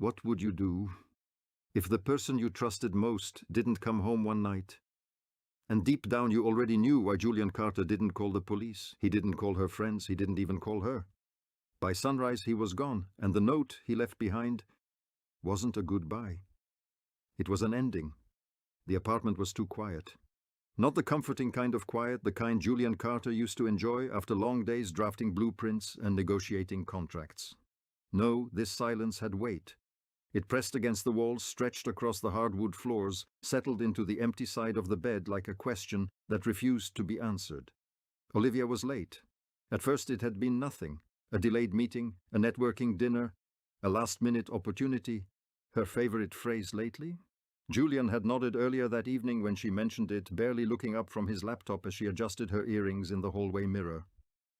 What would you do if the person you trusted most didn't come home one night? And deep down you already knew why Julian Carter didn't call the police. He didn't call her friends. He didn't even call her. By sunrise he was gone, and the note he left behind wasn't a goodbye. It was an ending. The apartment was too quiet. Not the comforting kind of quiet, the kind Julian Carter used to enjoy after long days drafting blueprints and negotiating contracts. No, this silence had weight. It pressed against the walls, stretched across the hardwood floors, settled into the empty side of the bed like a question that refused to be answered. Olivia was late. At first it had been nothing. A delayed meeting, a networking dinner, a last-minute opportunity. Her favorite phrase lately? Julian had nodded earlier that evening when she mentioned it, barely looking up from his laptop as she adjusted her earrings in the hallway mirror.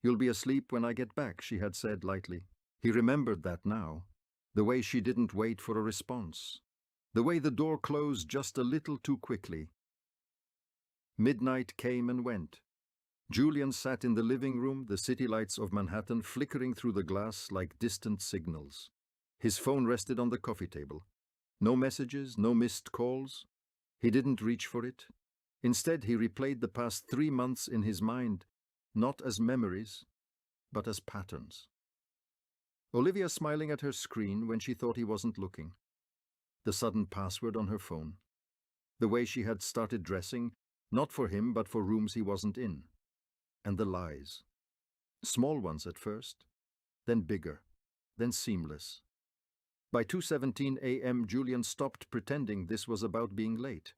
"You'll be asleep when I get back," she had said lightly. He remembered that now. The way she didn't wait for a response. The way the door closed just a little too quickly. Midnight came and went. Julian sat in the living room, the city lights of Manhattan flickering through the glass like distant signals. His phone rested on the coffee table. No messages, no missed calls. He didn't reach for it. Instead, he replayed the past 3 months in his mind, not as memories, but as patterns. Olivia smiling at her screen when she thought he wasn't looking. The sudden password on her phone. The way she had started dressing, not for him but for rooms he wasn't in. And the lies. Small ones at first, then bigger, then seamless. By 2:17 a.m. Julian stopped pretending this was about being late.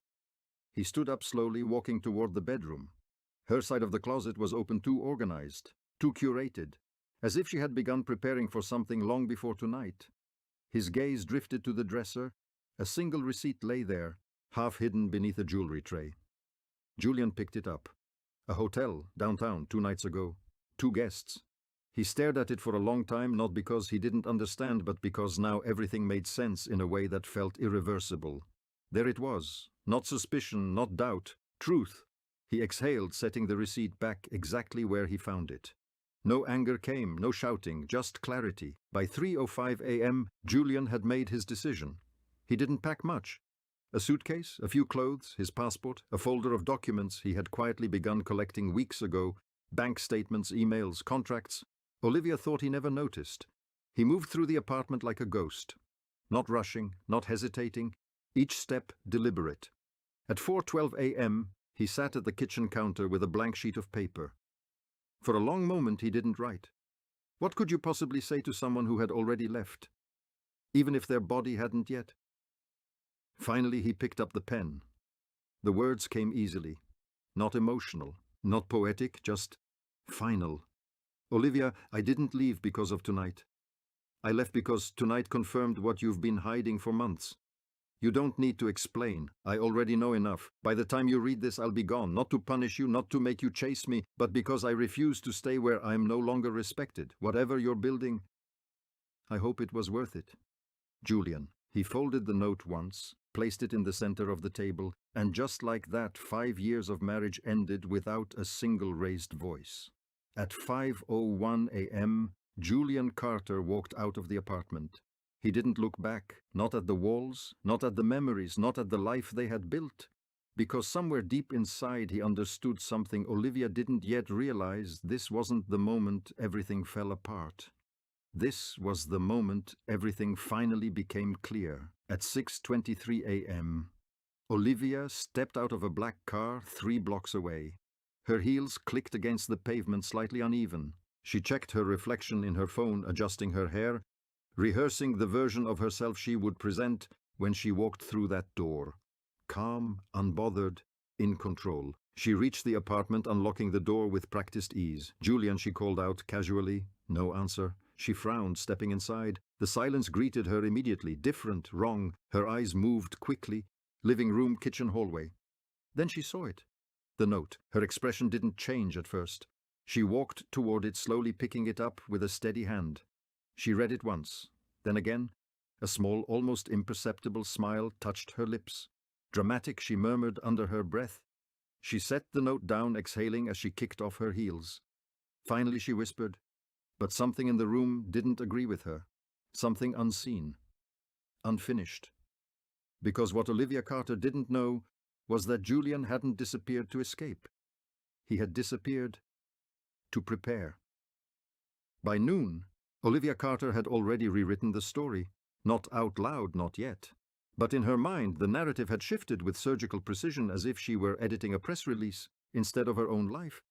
He stood up slowly, walking toward the bedroom. Her side of the closet was open, too organized, too curated, as if she had begun preparing for something long before tonight. His gaze drifted to the dresser. A single receipt lay there, half hidden beneath a jewelry tray. Julian picked it up. A hotel, downtown, 2 nights ago. 2 guests. He stared at it for a long time, not because he didn't understand, but because now everything made sense in a way that felt irreversible. There it was. Not suspicion, not doubt. Truth. He exhaled, setting the receipt back exactly where he found it. No anger came, no shouting, just clarity. By 3:05 a.m., Julian had made his decision. He didn't pack much. A suitcase, a few clothes, his passport, a folder of documents he had quietly begun collecting weeks ago, bank statements, emails, contracts. Olivia thought he never noticed. He moved through the apartment like a ghost. Not rushing, not hesitating, each step deliberate. At 4:12 a.m., he sat at the kitchen counter with a blank sheet of paper. For a long moment he didn't write. What could you possibly say to someone who had already left, even if their body hadn't yet? Finally he picked up the pen. The words came easily. Not emotional, not poetic, just final. "Olivia, I didn't leave because of tonight. I left because tonight confirmed what you've been hiding for months. You don't need to explain. I already know enough. By the time you read this, I'll be gone. Not to punish you, not to make you chase me, but because I refuse to stay where I'm no longer respected. Whatever you're building, I hope it was worth it. Julian." He folded the note once, placed it in the center of the table, and just like that, 5 years of marriage ended without a single raised voice. At 5:01 a.m., Julian Carter walked out of the apartment. He didn't look back, not at the walls, not at the memories, not at the life they had built, because somewhere deep inside he understood something Olivia didn't yet realize. This wasn't the moment everything fell apart. This was the moment everything finally became clear. At 6:23 a.m., Olivia stepped out of a black car 3 blocks away. Her heels clicked against the pavement, slightly uneven. She checked her reflection in her phone, adjusting her hair, rehearsing the version of herself she would present when she walked through that door. Calm, unbothered, in control. She reached the apartment, unlocking the door with practiced ease. "Julian," she called out casually. No answer. She frowned, stepping inside. The silence greeted her immediately. Different, wrong. Her eyes moved quickly. Living room, kitchen, hallway. Then she saw it. The note. Her expression didn't change at first. She walked toward it, slowly picking it up with a steady hand. She read it once. Then again. A small, almost imperceptible smile touched her lips. Dramatic, she murmured under her breath. She set the note down, exhaling as she kicked off her heels. Finally she whispered, but something in the room didn't agree with her. Something unseen. unfinished. Because what Olivia Carter didn't know was that Julian hadn't disappeared to escape. He had disappeared to prepare. By noon, Olivia Carter had already rewritten the story, not out loud, not yet. But in her mind, the narrative had shifted with surgical precision as if she were editing a press release instead of her own life.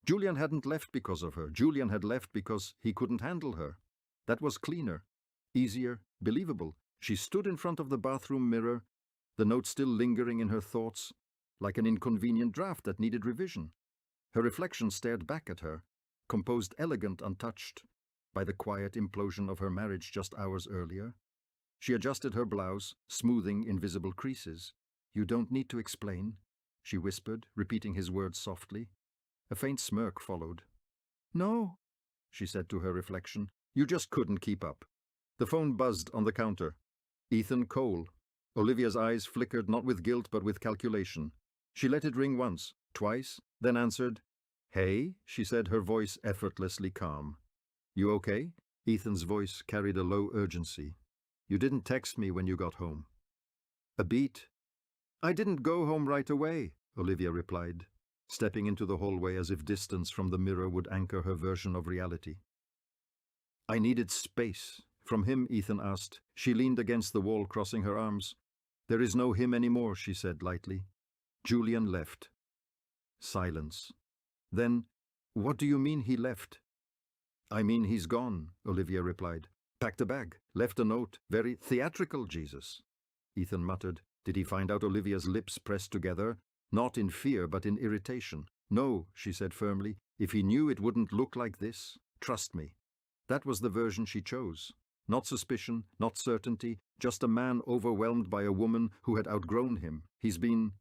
Julian hadn't left because of her. Julian had left because he couldn't handle her. That was cleaner, easier, believable. She stood in front of the bathroom mirror, the note still lingering in her thoughts, like an inconvenient draft that needed revision. Her reflection stared back at her, composed, elegant, untouched by the quiet implosion of her marriage just hours earlier. She adjusted her blouse, smoothing invisible creases. "You don't need to explain," she whispered, repeating his words softly. A faint smirk followed. "No," she said to her reflection, "you just couldn't keep up." The phone buzzed on the counter. Ethan Cole. Olivia's eyes flickered not with guilt but with calculation. She let it ring once, twice, then answered. "Hey," she said, her voice effortlessly calm. "You okay?" Ethan's voice carried a low urgency. "You didn't text me when you got home." A beat. "I didn't go home right away," Olivia replied, stepping into the hallway as if distance from the mirror would anchor her version of reality. "I needed space." From him, Ethan asked. She leaned against the wall, crossing her arms. "There is no him anymore," she said lightly. "Julian left." Silence. Then, "What do you mean he left?" "I mean he's gone," Olivia replied. "Packed a bag, left a note, very theatrical, Jesus." Ethan muttered. Did he find out Olivia's lips pressed together? Not in fear, but in irritation. "No," she said firmly. "If he knew it wouldn't look like this. Trust me." That was the version she chose. Not suspicion, not certainty, just a man overwhelmed by a woman who had outgrown him. "He's been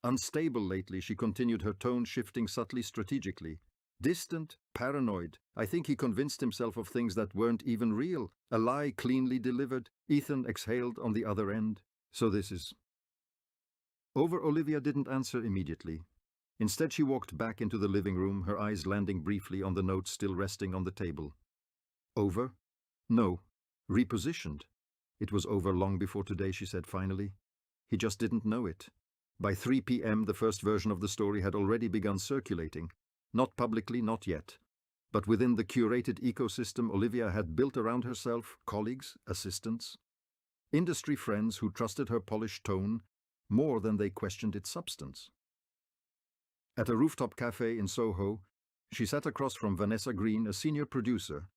unstable lately," she continued, her tone shifting subtly, strategically. "Distant, paranoid. I think he convinced himself of things that weren't even real. A lie cleanly delivered." Ethan exhaled on the other end. "So this is over." Olivia didn't answer immediately. Instead, she walked back into the living room, her eyes landing briefly on the note still resting on the table. Over? No. Repositioned. It was over long before today, she said finally. He just didn't know it. By 3 p.m., the first version of the story had already begun circulating. Not publicly, not yet. But within the curated ecosystem Olivia had built around herself, colleagues, assistants, industry friends who trusted her polished tone more than they questioned its substance. At a rooftop cafe in Soho, she sat across from Vanessa Green, a senior producer,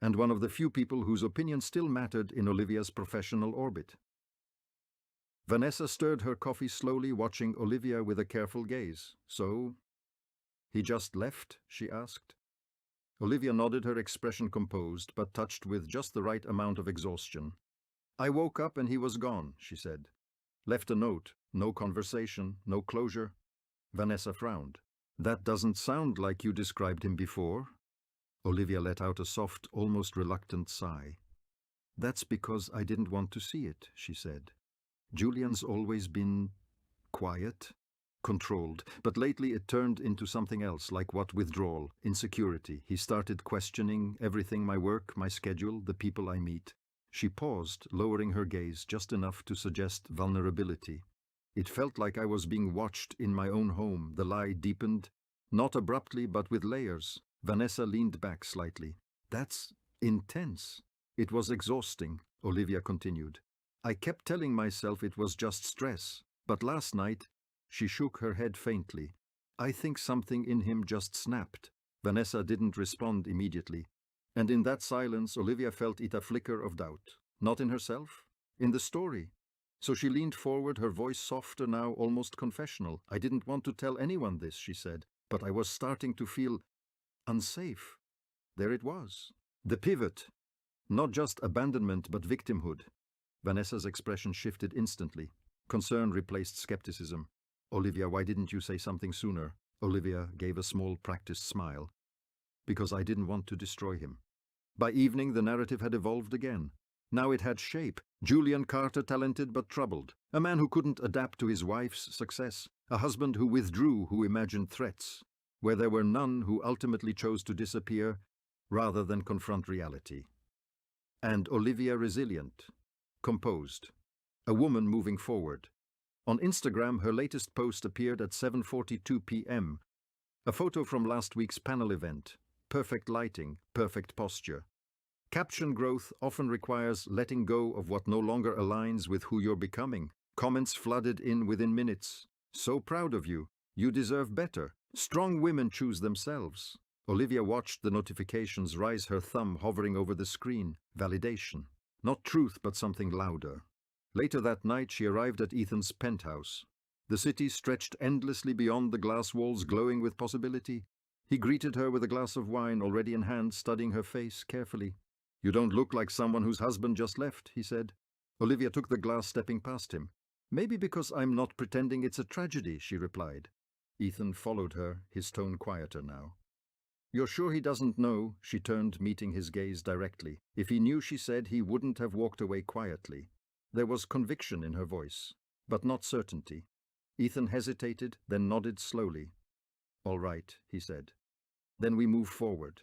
and one of the few people whose opinion still mattered in Olivia's professional orbit. Vanessa stirred her coffee slowly, watching Olivia with a careful gaze. "So, he just left?" she asked. Olivia nodded, her expression composed, but touched with just the right amount of exhaustion. "I woke up and he was gone," she said. "Left a note. No conversation, no closure." Vanessa frowned. "That doesn't sound like you described him before." Olivia let out a soft, almost reluctant sigh. "That's because I didn't want to see it," she said. "Julian's always been quiet, controlled, but lately it turned into something else, like what? Withdrawal, insecurity. He started questioning everything, my work, my schedule, the people I meet." She paused, lowering her gaze just enough to suggest vulnerability. "It felt like I was being watched in my own home." The lie deepened, not abruptly, but with layers. Vanessa leaned back slightly. "That's intense." "It was exhausting," Olivia continued. "I kept telling myself it was just stress, but last night," she shook her head faintly, "I think something in him just snapped." Vanessa didn't respond immediately, and in that silence Olivia felt it a flicker of doubt. Not in herself, in the story. So she leaned forward, her voice softer now, almost confessional. "I didn't want to tell anyone this," she said, "but I was starting to feel unsafe." There it was. The pivot. Not just abandonment, but victimhood. Vanessa's expression shifted instantly. Concern replaced skepticism. "Olivia, why didn't you say something sooner?" Olivia gave a small, practiced smile. "Because I didn't want to destroy him." By evening, the narrative had evolved again. Now it had shape. Julian Carter, talented but troubled. A man who couldn't adapt to his wife's success. A husband who withdrew, who imagined threats, where there were none, who ultimately chose to disappear rather than confront reality. And Olivia resilient. composed. A woman moving forward. On Instagram, her latest post appeared at 7:42 p.m. A photo from last week's panel event. Perfect lighting, perfect posture. Caption: growth often requires letting go of what no longer aligns with who you're becoming. Comments flooded in within minutes. So proud of you. You deserve better. Strong women choose themselves. Olivia watched the notifications rise, her thumb hovering over the screen. Validation. Not truth, but something louder. Later that night, she arrived at Ethan's penthouse. The city stretched endlessly beyond the glass walls, glowing with possibility. He greeted her with a glass of wine already in hand, studying her face carefully. "You don't look like someone whose husband just left," he said. Olivia took the glass, stepping past him. "Maybe because I'm not pretending it's a tragedy," she replied. Ethan followed her, his tone quieter now. "You're sure he doesn't know?" She turned, meeting his gaze directly. If he knew, she said, he wouldn't have walked away quietly. There was conviction in her voice, but not certainty. Ethan hesitated, then nodded slowly. "All right," he said. "Then we move forward."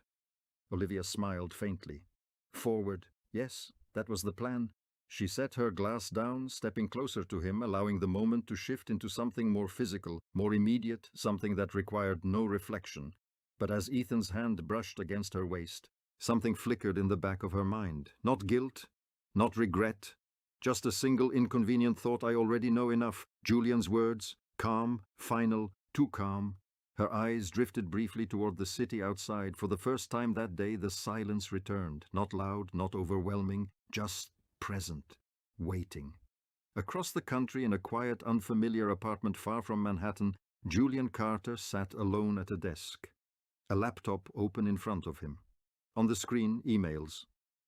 Olivia smiled faintly. Forward, yes, that was the plan. She set her glass down, stepping closer to him, allowing the moment to shift into something more physical, more immediate, something that required no reflection. But as Ethan's hand brushed against her waist, something flickered in the back of her mind. Not guilt, not regret, just a single inconvenient thought: I already know enough. Julian's words, calm, final, too calm. Her eyes drifted briefly toward the city outside. For the first time that day, the silence returned. Not loud, not overwhelming, just present, waiting. Across the country, in a quiet, unfamiliar apartment far from Manhattan, Julian Carter sat alone at a desk. A laptop open in front of him. On the screen, emails,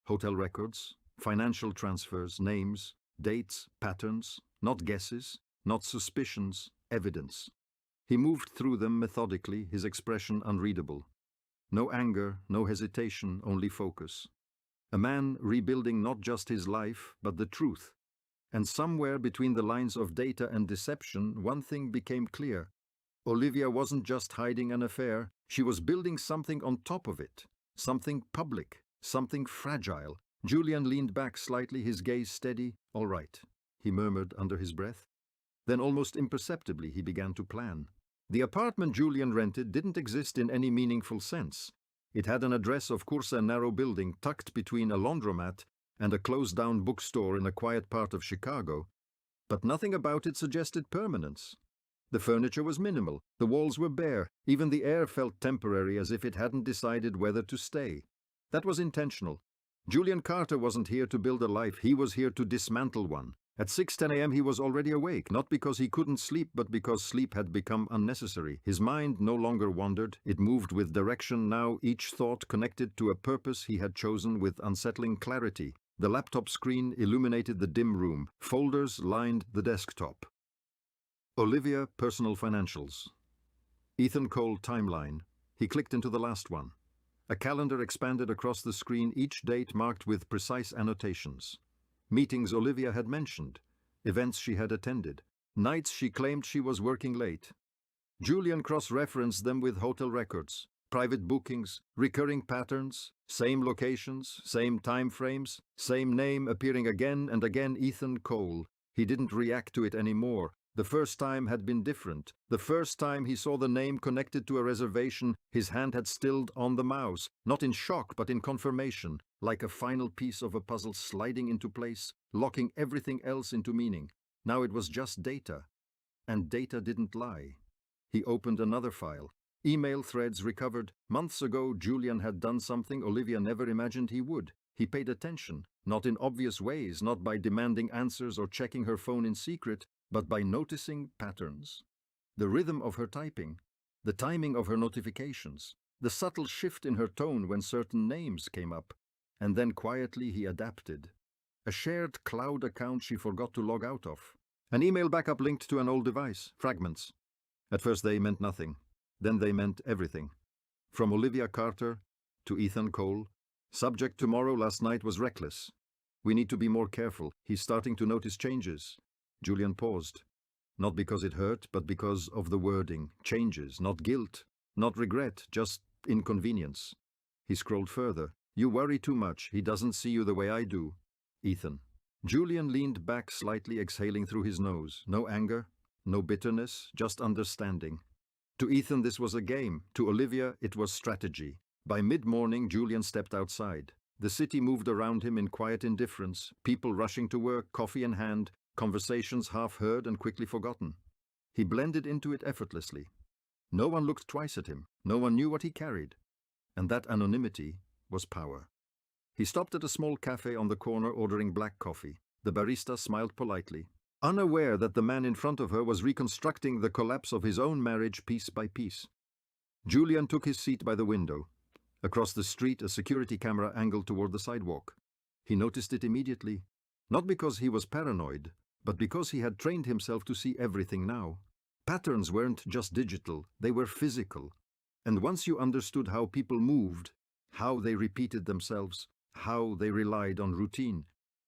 hotel records, financial transfers, names, dates, patterns, not guesses, not suspicions, evidence. He moved through them methodically, his expression unreadable. No anger, no hesitation, only focus. A man rebuilding not just his life, but the truth. And somewhere between the lines of data and deception, one thing became clear. Olivia wasn't just hiding an affair, she was building something on top of it. Something public, something fragile. Julian leaned back slightly, his gaze steady. "All right," he murmured under his breath. Then almost imperceptibly he began to plan. The apartment Julian rented didn't exist in any meaningful sense. It had an address, of course, a narrow building tucked between a laundromat and a closed-down bookstore in a quiet part of Chicago. But nothing about it suggested permanence. The furniture was minimal, the walls were bare, even the air felt temporary, as if it hadn't decided whether to stay. That was intentional. Julian Carter wasn't here to build a life, he was here to dismantle one. At 6:10 a.m. he was already awake, not because he couldn't sleep, but because sleep had become unnecessary. His mind no longer wandered, it moved with direction now, each thought connected to a purpose he had chosen with unsettling clarity. The laptop screen illuminated the dim room. Folders lined the desktop. Olivia, personal financials. Ethan Cole, timeline. He clicked into the last one. A calendar expanded across the screen, each date marked with precise annotations. Meetings Olivia had mentioned, events she had attended, nights she claimed she was working late. Julian cross-referenced them with hotel records, private bookings, recurring patterns, same locations, same time frames, same name appearing again and again: Ethan Cole. He didn't react to it anymore. The first time had been different. The first time he saw the name connected to a reservation, his hand had stilled on the mouse, not in shock but in confirmation, like a final piece of a puzzle sliding into place, locking everything else into meaning. Now it was just data. And data didn't lie. He opened another file. Email threads recovered. Months ago, Julian had done something Olivia never imagined he would. He paid attention, not in obvious ways, not by demanding answers or checking her phone in secret, but by noticing patterns. The rhythm of her typing, the timing of her notifications, the subtle shift in her tone when certain names came up. And then quietly he adapted. A shared cloud account she forgot to log out of. An email backup linked to an old device, fragments. At first they meant nothing. Then they meant everything. From Olivia Carter to Ethan Cole. Subject: tomorrow, last night was reckless. We need to be more careful. He's starting to notice changes. Julian paused. Not because it hurt, but because of the wording. Changes, not guilt, not regret, just inconvenience. He scrolled further. You worry too much. He doesn't see you the way I do. Ethan. Julian leaned back slightly, exhaling through his nose. No anger, no bitterness, just understanding. To Ethan this was a game, to Olivia it was strategy. By mid-morning Julian stepped outside. The city moved around him in quiet indifference, people rushing to work, coffee in hand, conversations half heard and quickly forgotten. He blended into it effortlessly. No one looked twice at him, no one knew what he carried. And that anonymity was power. He stopped at a small cafe on the corner ordering black coffee. The barista smiled politely, unaware that the man in front of her was reconstructing the collapse of his own marriage piece by piece. Julian took his seat by the window. Across the street, a security camera angled toward the sidewalk. He noticed it immediately, not because he was paranoid, but because he had trained himself to see everything now. Patterns weren't just digital, they were physical. And once you understood how people moved, how they repeated themselves, how they relied on routine,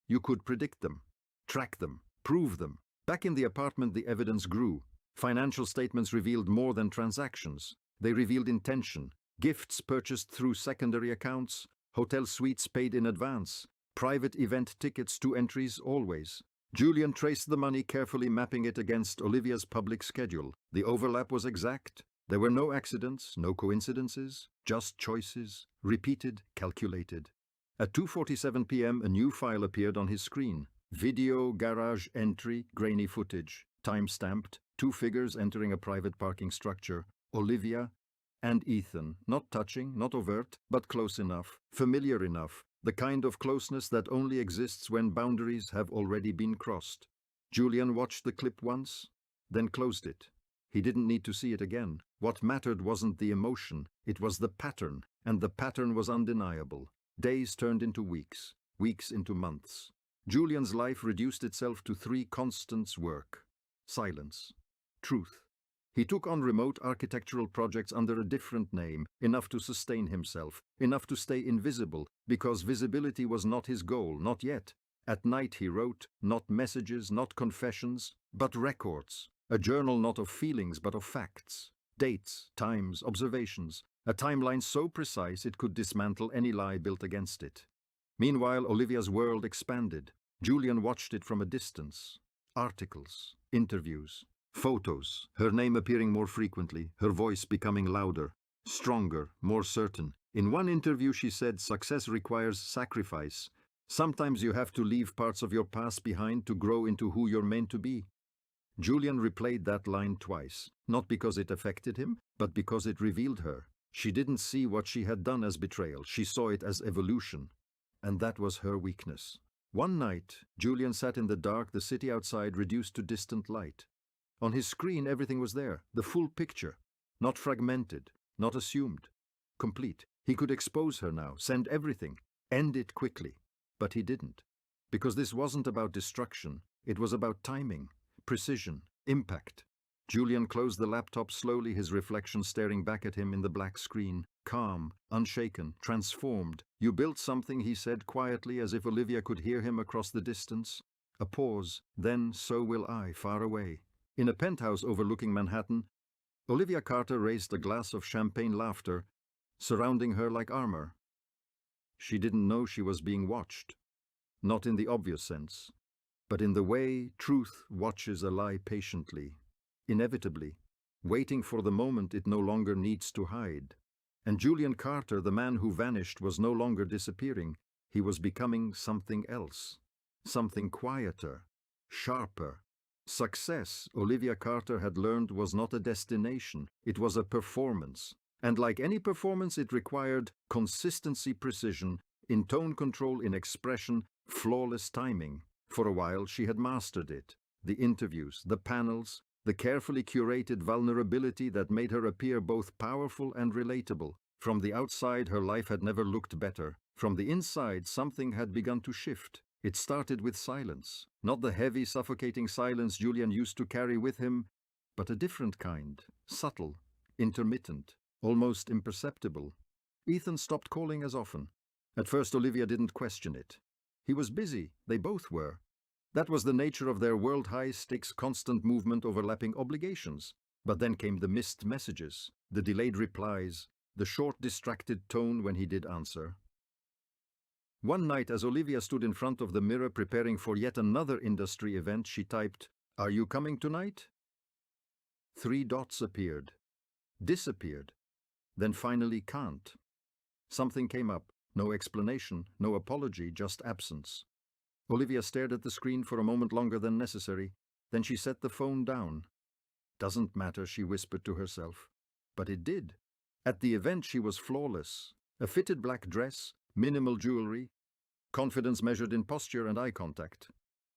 you could predict them, track them, prove them. Back in the apartment, the evidence grew. Financial statements revealed more than transactions. They revealed intention, gifts purchased through secondary accounts, hotel suites paid in advance, private event tickets, 2 entries always. Julian traced the money, carefully mapping it against Olivia's public schedule. The overlap was exact. There were no accidents, no coincidences, just choices, repeated, calculated. At 2:47 p.m. a new file appeared on his screen. Video garage entry, grainy footage, time-stamped, 2 figures entering a private parking structure. Olivia and Ethan, not touching, not overt, but close enough, familiar enough, the kind of closeness that only exists when boundaries have already been crossed. Julian watched the clip once, then closed it. He didn't need to see it again. What mattered wasn't the emotion, it was the pattern, and the pattern was undeniable. Days turned into weeks, weeks into months. Julian's life reduced itself to 3 constants: work, silence, truth. He took on remote architectural projects under a different name, enough to sustain himself, enough to stay invisible, because visibility was not his goal, not yet. At night he wrote, not messages, not confessions, but records. A journal not of feelings, but of facts. Dates, times, observations. A timeline so precise it could dismantle any lie built against it. Meanwhile, Olivia's world expanded. Julian watched it from a distance. Articles, interviews, photos, her name appearing more frequently, her voice becoming louder, stronger, more certain. In one interview she said, "Success requires sacrifice. Sometimes you have to leave parts of your past behind to grow into who you're meant to be." Julian replayed that line twice, not because it affected him, but because it revealed her. She didn't see what she had done as betrayal, she saw it as evolution. And that was her weakness. One night, Julian sat in the dark, the city outside reduced to distant light. On his screen everything was there, the full picture, not fragmented, not assumed, complete. He could expose her now, send everything, end it quickly. But he didn't. Because this wasn't about destruction, it was about timing, precision, impact. Julian closed the laptop slowly, his reflection staring back at him in the black screen. Calm, unshaken, transformed. "You built something," he said quietly, as if Olivia could hear him across the distance. A pause, then "So will I," far away. In a penthouse overlooking Manhattan, Olivia Carter raised a glass of champagne, laughter surrounding her like armor. She didn't know she was being watched. Not in the obvious sense, but in the way truth watches a lie patiently, inevitably, waiting for the moment it no longer needs to hide. And Julian Carter, the man who vanished, was no longer disappearing. He was becoming something else, something quieter, sharper. Success, Olivia Carter had learned, was not a destination, it was a performance. And like any performance, it required consistency, precision, in tone control, in expression, flawless timing. For a while, she had mastered it. The interviews, the panels, the carefully curated vulnerability that made her appear both powerful and relatable. From the outside, her life had never looked better. From the inside, something had begun to shift. It started with silence. Not the heavy, suffocating silence Julian used to carry with him, but a different kind, subtle, intermittent, almost imperceptible. Ethan stopped calling as often. At first, Olivia didn't question it. He was busy, they both were. That was the nature of their world, high-stakes, constant movement, overlapping obligations. But then came the missed messages, the delayed replies, the short, distracted tone when he did answer. One night, as Olivia stood in front of the mirror preparing for yet another industry event, she typed, "Are you coming tonight?" 3 dots appeared, disappeared, then finally can't. Something came up, no explanation, no apology, just absence. Olivia stared at the screen for a moment longer than necessary, then she set the phone down. "Doesn't matter," she whispered to herself. But it did. At the event she was flawless. A fitted black dress, minimal jewelry, confidence measured in posture and eye contact.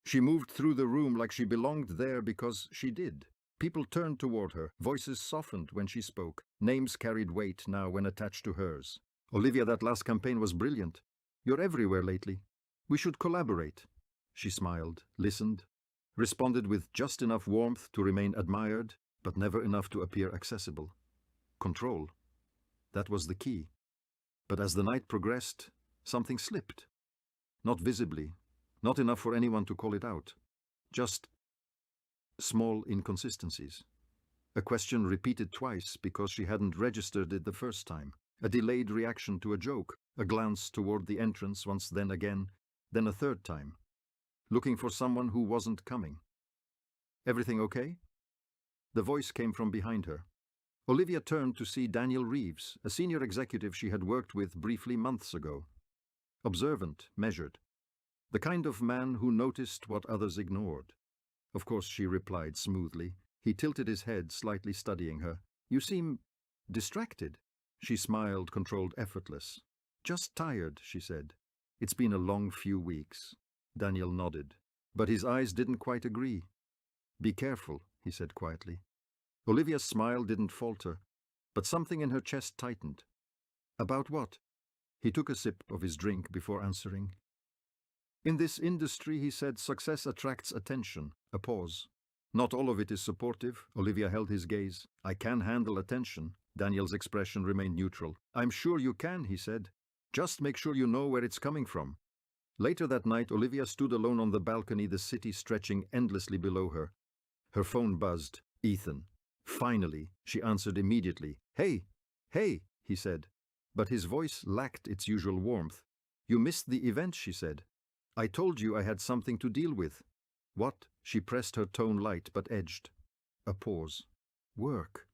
She moved through the room like she belonged there because she did. People turned toward her, voices softened when she spoke, names carried weight now when attached to hers. "Olivia, that last campaign was brilliant. You're everywhere lately. We should collaborate." She smiled, listened, responded with just enough warmth to remain admired, but never enough to appear accessible. Control. That was the key. But as the night progressed, something slipped. Not visibly, not enough for anyone to call it out. Just small inconsistencies. A question repeated twice because she hadn't registered it the first time. A delayed reaction to a joke, a glance toward the entrance once, then again, then a third time. Looking for someone who wasn't coming. "Everything okay?" The voice came from behind her. Olivia turned to see Daniel Reeves, a senior executive she had worked with briefly months ago. Observant, measured. The kind of man who noticed what others ignored. "Of course," she replied smoothly. He tilted his head, slightly studying her. "You seem distracted." She smiled, controlled, effortless. "Just tired," she said. "It's been a long few weeks." Daniel nodded, but his eyes didn't quite agree. "Be careful," he said quietly. Olivia's smile didn't falter, but something in her chest tightened. "About what?" He took a sip of his drink before answering. "In this industry," he said, "success attracts attention." A pause. "Not all of it is supportive." Olivia held his gaze. "I can handle attention." Daniel's expression remained neutral. "I'm sure you can," he said. "Just make sure you know where it's coming from." Later that night, Olivia stood alone on the balcony, the city stretching endlessly below her. Her phone buzzed. "Ethan." Finally, she answered immediately. "Hey, hey," he said. But his voice lacked its usual warmth. "You missed the event," she said. "I told you I had something to deal with." "What?" She pressed her tone light but edged. A pause. "Work."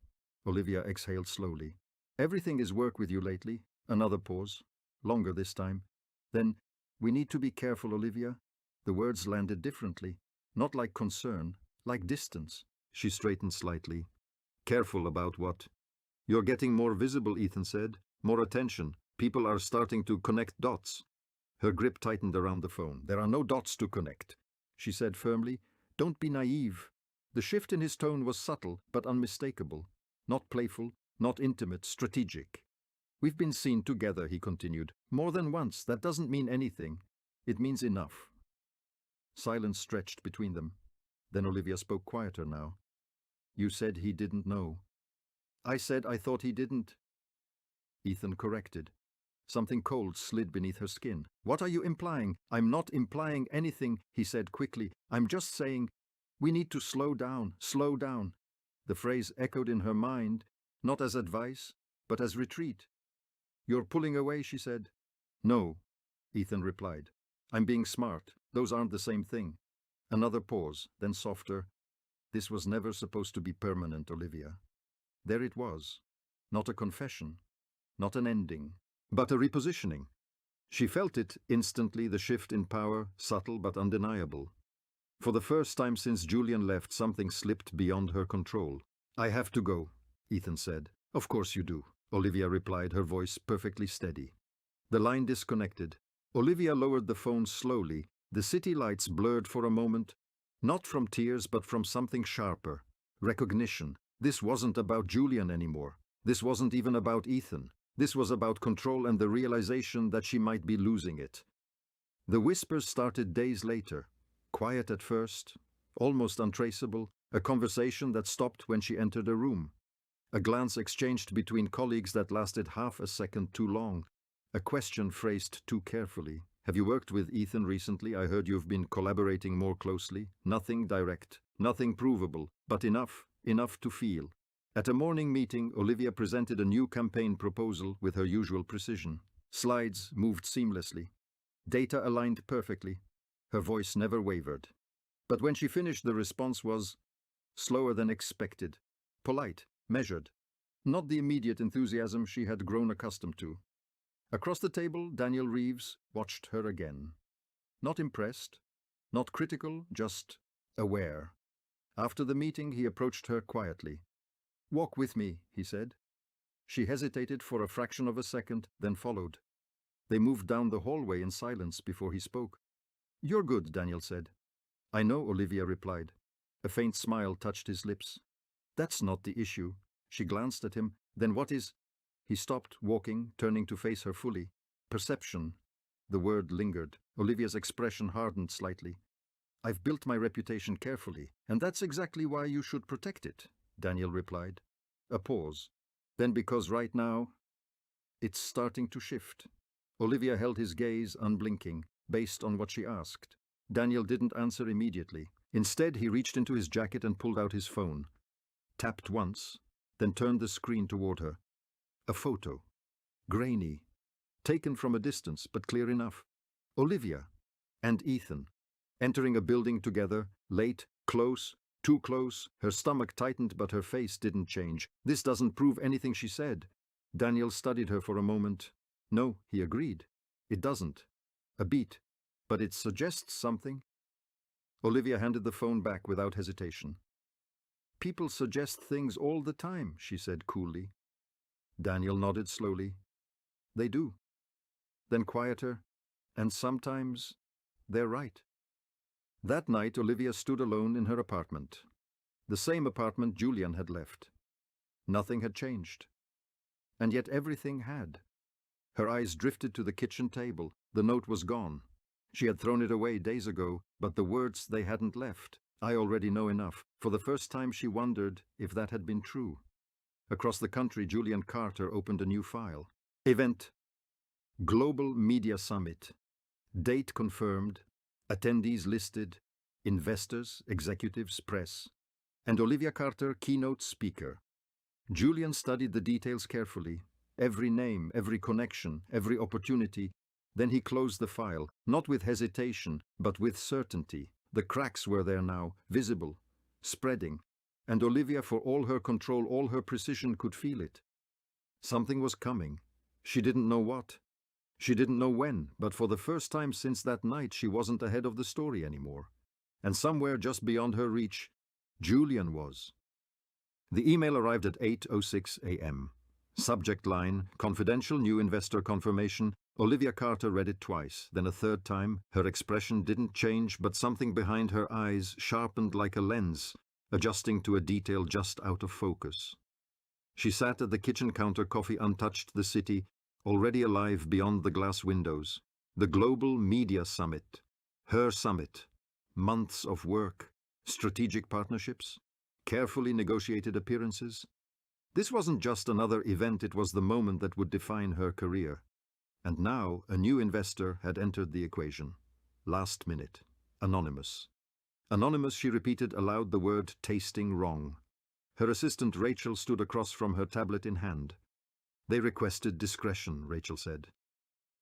Olivia exhaled slowly. "Everything is work with you lately." Another pause. Longer this time. Then, "We need to be careful, Olivia." The words landed differently. Not like concern, like distance. She straightened slightly. "Careful about what?" "You're getting more visible," Ethan said. "More attention. People are starting to connect dots." Her grip tightened around the phone. "There are no dots to connect," she said firmly. "Don't be naive." The shift in his tone was subtle but unmistakable. Not playful, not intimate, strategic. "We've been seen together," he continued. "More than once. That doesn't mean anything. It means enough." Silence stretched between them. Then Olivia spoke quieter now. "You said he didn't know." "I said I thought he didn't." Ethan corrected. Something cold slid beneath her skin. "What are you implying?" "I'm not implying anything," he said quickly. "I'm just saying we need to slow down, slow down." The phrase echoed in her mind, not as advice, but as retreat. "You're pulling away," she said. "No," Ethan replied. "I'm being smart. Those aren't the same thing." Another pause, then softer. "This was never supposed to be permanent, Olivia." There it was. Not a confession, not an ending, but a repositioning. She felt it instantly, the shift in power, subtle but undeniable. For the first time since Julian left, something slipped beyond her control. "I have to go," Ethan said. "Of course you do," Olivia replied, her voice perfectly steady. The line disconnected. Olivia lowered the phone slowly. The city lights blurred for a moment, not from tears but from something sharper. Recognition. This wasn't about Julian anymore. This wasn't even about Ethan. This was about control and the realization that she might be losing it. The whispers started days later. Quiet at first, almost untraceable, a conversation that stopped when she entered a room. A glance exchanged between colleagues that lasted half a second too long. A question phrased too carefully. "Have you worked with Ethan recently? I heard you've been collaborating more closely." Nothing direct, nothing provable, but enough to feel. At a morning meeting, Olivia presented a new campaign proposal with her usual precision. Slides moved seamlessly. Data aligned perfectly. Her voice never wavered. But when she finished, the response was slower than expected, polite, measured, not the immediate enthusiasm she had grown accustomed to. Across the table, Daniel Reeves watched her again. Not impressed, not critical, just aware. After the meeting, he approached her quietly. "Walk with me," he said. She hesitated for a fraction of a second, then followed. They moved down the hallway in silence before he spoke. "You're good," Daniel said. "I know," Olivia replied. A faint smile touched his lips. "That's not the issue." She glanced at him. "Then what is—" He stopped, walking, turning to face her fully. "Perception." The word lingered. Olivia's expression hardened slightly. "I've built my reputation carefully, and that's exactly why you should protect it," Daniel replied. A pause. "Then because right now, it's starting to shift." Olivia held his gaze unblinking, based on what she asked. Daniel didn't answer immediately. Instead, he reached into his jacket and pulled out his phone. Tapped once, then turned the screen toward her. A photo. Grainy. Taken from a distance, but clear enough. Olivia and Ethan, entering a building together, late, close, too close. Her stomach tightened, but her face didn't change. "This doesn't prove anything," she said. Daniel studied her for a moment. "No," he agreed. "It doesn't. A beat. But it suggests something." Olivia handed the phone back without hesitation. "People suggest things all the time," she said coolly. Daniel nodded slowly. "They do." Then quieter, "And sometimes they're right." That night, Olivia stood alone in her apartment. The same apartment Julian had left. Nothing had changed. And yet everything had. Her eyes drifted to the kitchen table. The note was gone. She had thrown it away days ago, but the words, they hadn't left. "I already know enough." For the first time, she wondered if that had been true. Across the country, Julian Carter opened a new file. Event: Global Media Summit. Date confirmed. Attendees listed. Investors, executives, press. And Olivia Carter, keynote speaker. Julian studied the details carefully. Every name, every connection, every opportunity. Then he closed the file, not with hesitation, but with certainty. The cracks were there now, visible, spreading. And Olivia, for all her control, all her precision, could feel it. Something was coming. She didn't know what. She didn't know when, but for the first time since that night, she wasn't ahead of the story anymore. And somewhere just beyond her reach, Julian was. The email arrived at 8:06 a.m. Subject line: confidential new investor confirmation. Olivia Carter read it twice, then a third time. Her expression didn't change, but something behind her eyes sharpened like a lens, adjusting to a detail just out of focus. She sat at the kitchen counter, coffee untouched, the city, already alive beyond the glass windows. The Global Media Summit. Her summit. Months of work, strategic partnerships, carefully negotiated appearances. This wasn't just another event, it was the moment that would define her career. And now a new investor had entered the equation. Last minute. Anonymous. Anonymous, she repeated aloud, the word tasting wrong. Her assistant Rachel stood across from her, tablet in hand. "They requested discretion," Rachel said.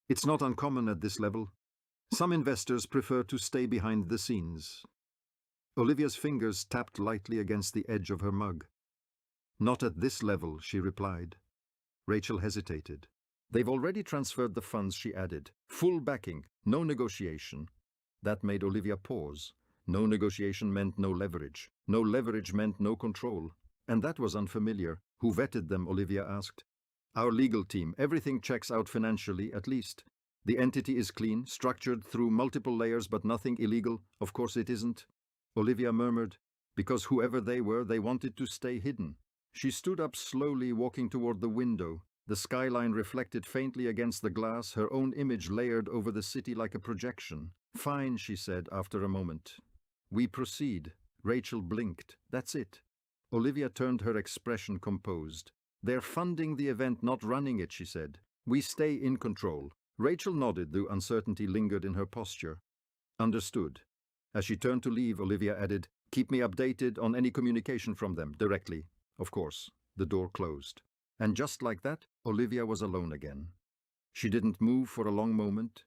"It's not uncommon at this level. Some investors prefer to stay behind the scenes." Olivia's fingers tapped lightly against the edge of her mug. "Not at this level," she replied. Rachel hesitated. "They've already transferred the funds," she added. "Full backing, no negotiation." That made Olivia pause. No negotiation meant no leverage. No leverage meant no control. And that was unfamiliar. "Who vetted them?" Olivia asked. "Our legal team. Everything checks out financially, at least. The entity is clean, structured through multiple layers, but nothing illegal." "Of course it isn't," Olivia murmured, "because whoever they were, they wanted to stay hidden." She stood up slowly, walking toward the window. The skyline reflected faintly against the glass, her own image layered over the city like a projection. "Fine," she said after a moment. "We proceed." Rachel blinked. "That's it." Olivia turned, her expression composed. "They're funding the event, not running it," she said. "We stay in control." Rachel nodded, though uncertainty lingered in her posture. "Understood." As she turned to leave, Olivia added, "Keep me updated on any communication from them, directly." "Of course." The door closed. And just like that, Olivia was alone again. She didn't move for a long moment.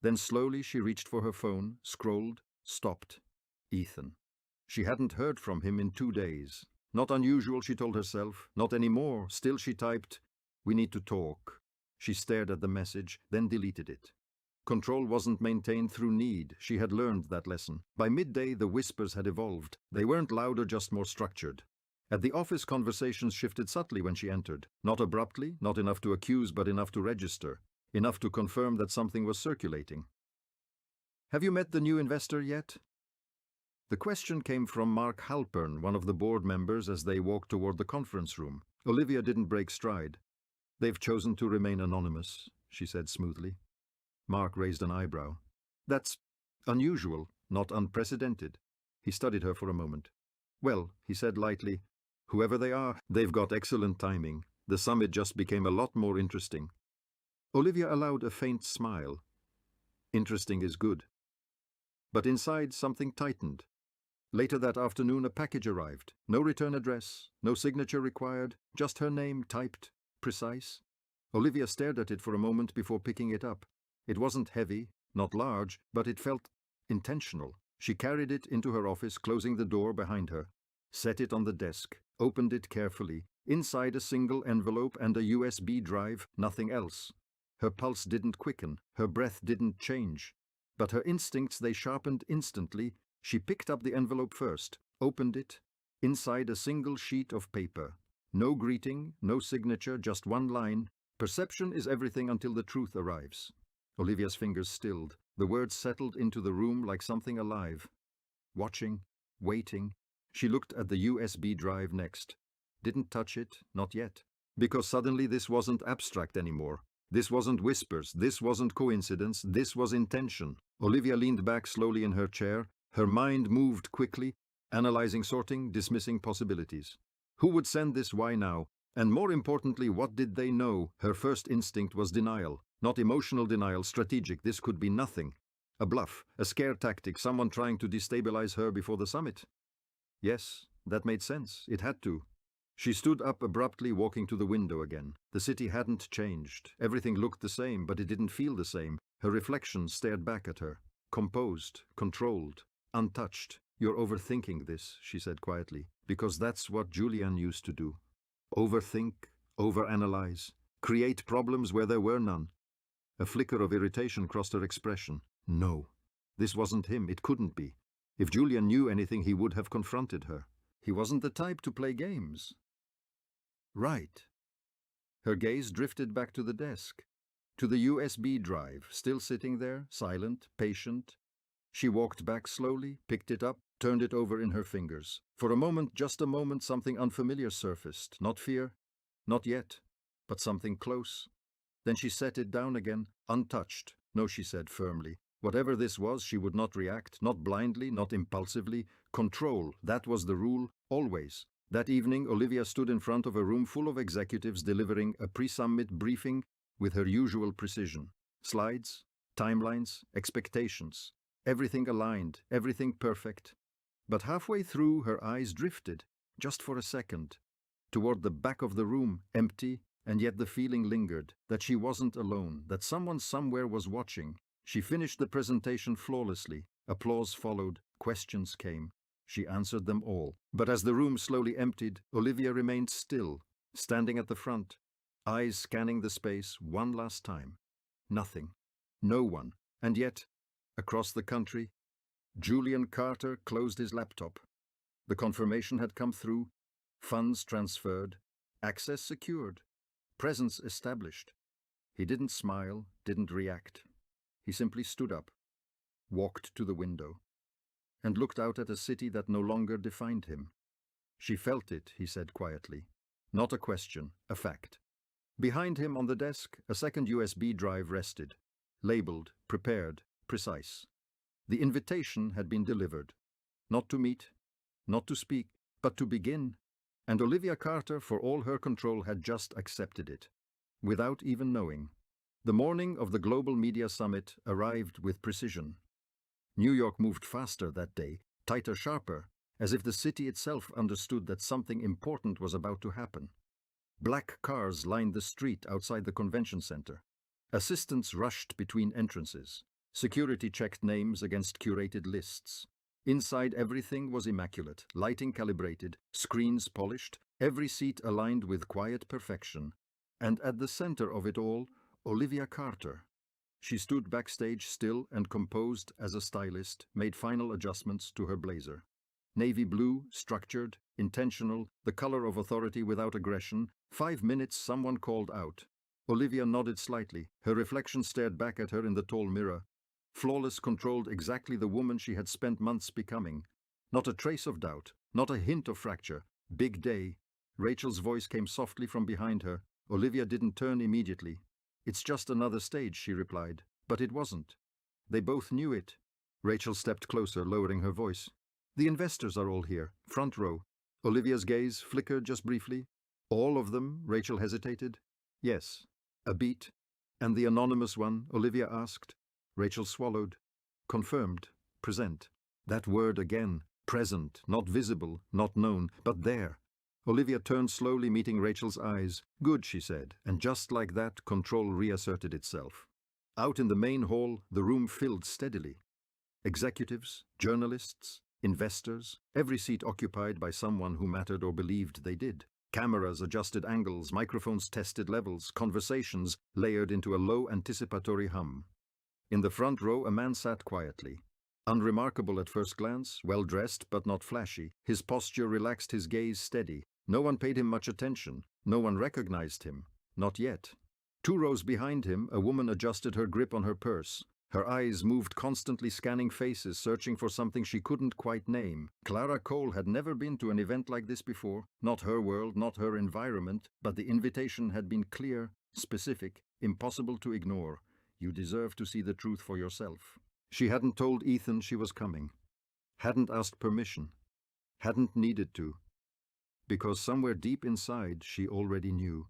Then slowly she reached for her phone, scrolled, stopped. Ethan. She hadn't heard from him in 2 days. Not unusual, she told herself. Not anymore. Still she typed, "We need to talk." She stared at the message, then deleted it. Control wasn't maintained through need. She had learned that lesson. By midday, the whispers had evolved. They weren't louder, just more structured. At the office, conversations shifted subtly when she entered. Not abruptly, not enough to accuse, but enough to register. Enough to confirm that something was circulating. "Have you met the new investor yet?" The question came from Mark Halpern, one of the board members, as they walked toward the conference room. Olivia didn't break stride. "They've chosen to remain anonymous," she said smoothly. Mark raised an eyebrow. "That's unusual, not unprecedented." He studied her for a moment. "Well," he said lightly, "whoever they are, they've got excellent timing. The summit just became a lot more interesting." Olivia allowed a faint smile. Interesting is good. But inside, something tightened. Later that afternoon, a package arrived. No return address, no signature required, just her name typed, precise. Olivia stared at it for a moment before picking it up. It wasn't heavy, not large, but it felt intentional. She carried it into her office, closing the door behind her. Set it on the desk, opened it carefully. Inside, a single envelope and a USB drive, nothing else. Her pulse didn't quicken, her breath didn't change. But her instincts, they sharpened instantly. She picked up the envelope first, opened it. Inside, a single sheet of paper. No greeting, no signature, just one line. "Perception is everything until the truth arrives." Olivia's fingers stilled. The words settled into the room like something alive. Watching, waiting. She looked at the USB drive next. Didn't touch it, not yet. Because suddenly this wasn't abstract anymore. This wasn't whispers, this wasn't coincidence, this was intention. Olivia leaned back slowly in her chair. Her mind moved quickly, analyzing, sorting, dismissing possibilities. Who would send this? Why now? And more importantly, what did they know? Her first instinct was denial. Not emotional denial, strategic. This could be nothing. A bluff, a scare tactic, someone trying to destabilize her before the summit. Yes, that made sense. It had to. She stood up abruptly, walking to the window again. The city hadn't changed. Everything looked the same, but it didn't feel the same. Her reflection stared back at her. Composed, controlled, untouched. "You're overthinking this," she said quietly, "because that's what Julian used to do. Overthink, overanalyze, create problems where there were none." A flicker of irritation crossed her expression. No, this wasn't him. It couldn't be. If Julian knew anything, he would have confronted her. He wasn't the type to play games. Right. Her gaze drifted back to the desk, to the USB drive, still sitting there, silent, patient. She walked back slowly, picked it up, turned it over in her fingers. For a moment, just a moment, something unfamiliar surfaced. Not fear, not yet, but something close. Then she set it down again, untouched. "No," she said firmly. Whatever this was, she would not react, not blindly, not impulsively. Control, that was the rule, always. That evening, Olivia stood in front of a room full of executives delivering a pre-summit briefing with her usual precision. Slides, timelines, expectations. Everything aligned, everything perfect. But halfway through, her eyes drifted, just for a second, toward the back of the room, empty, and yet the feeling lingered, that she wasn't alone, that someone somewhere was watching. She finished the presentation flawlessly. Applause followed, questions came. She answered them all. But as the room slowly emptied, Olivia remained still, standing at the front, eyes scanning the space one last time. Nothing. No one. And yet, across the country, Julian Carter closed his laptop. The confirmation had come through, funds transferred, access secured, presence established. He didn't smile, didn't react. He simply stood up, walked to the window, and looked out at a city that no longer defined him. She felt it, he said quietly. Not a question, a fact. Behind him on the desk, a second USB drive rested, labeled, prepared, precise. The invitation had been delivered. Not to meet, not to speak, but to begin. And Olivia Carter, for all her control, had just accepted it, without even knowing. The morning of the Global Media Summit arrived with precision. New York moved faster that day, tighter, sharper, as if the city itself understood that something important was about to happen. Black cars lined the street outside the convention center. Assistants rushed between entrances. Security checked names against curated lists. Inside, everything was immaculate, lighting calibrated, screens polished, every seat aligned with quiet perfection. And at the center of it all, Olivia Carter. She stood backstage still and composed as a stylist made final adjustments to her blazer. Navy blue, structured, intentional, the color of authority without aggression. 5 minutes, someone called out. Olivia nodded slightly. Her reflection stared back at her in the tall mirror. Flawless, controlled, exactly the woman she had spent months becoming. Not a trace of doubt, not a hint of fracture. Big day. Rachel's voice came softly from behind her. Olivia didn't turn immediately. It's just another stage, she replied. But it wasn't. They both knew it. Rachel stepped closer, lowering her voice. The investors are all here, front row. Olivia's gaze flickered just briefly. All of them? Rachel hesitated. Yes. A beat. And the anonymous one? Olivia asked. Rachel swallowed. Confirmed. Present. That word again. Present. Not visible, not known, but there. Olivia turned slowly, meeting Rachel's eyes. Good, she said, and just like that, control reasserted itself. Out in the main hall, the room filled steadily. Executives, journalists, investors, every seat occupied by someone who mattered or believed they did. Cameras adjusted angles, microphones tested levels, conversations layered into a low anticipatory hum. In the front row, a man sat quietly. Unremarkable at first glance, well-dressed but not flashy, his posture relaxed, his gaze steady. No one paid him much attention. No one recognized him. Not yet. 2 rows behind him, a woman adjusted her grip on her purse. Her eyes moved constantly, scanning faces, searching for something she couldn't quite name. Clara Cole had never been to an event like this before. Not her world, not her environment, but the invitation had been clear, specific, impossible to ignore. You deserve to see the truth for yourself. She hadn't told Ethan she was coming. Hadn't asked permission. Hadn't needed to. Because somewhere deep inside, she already knew.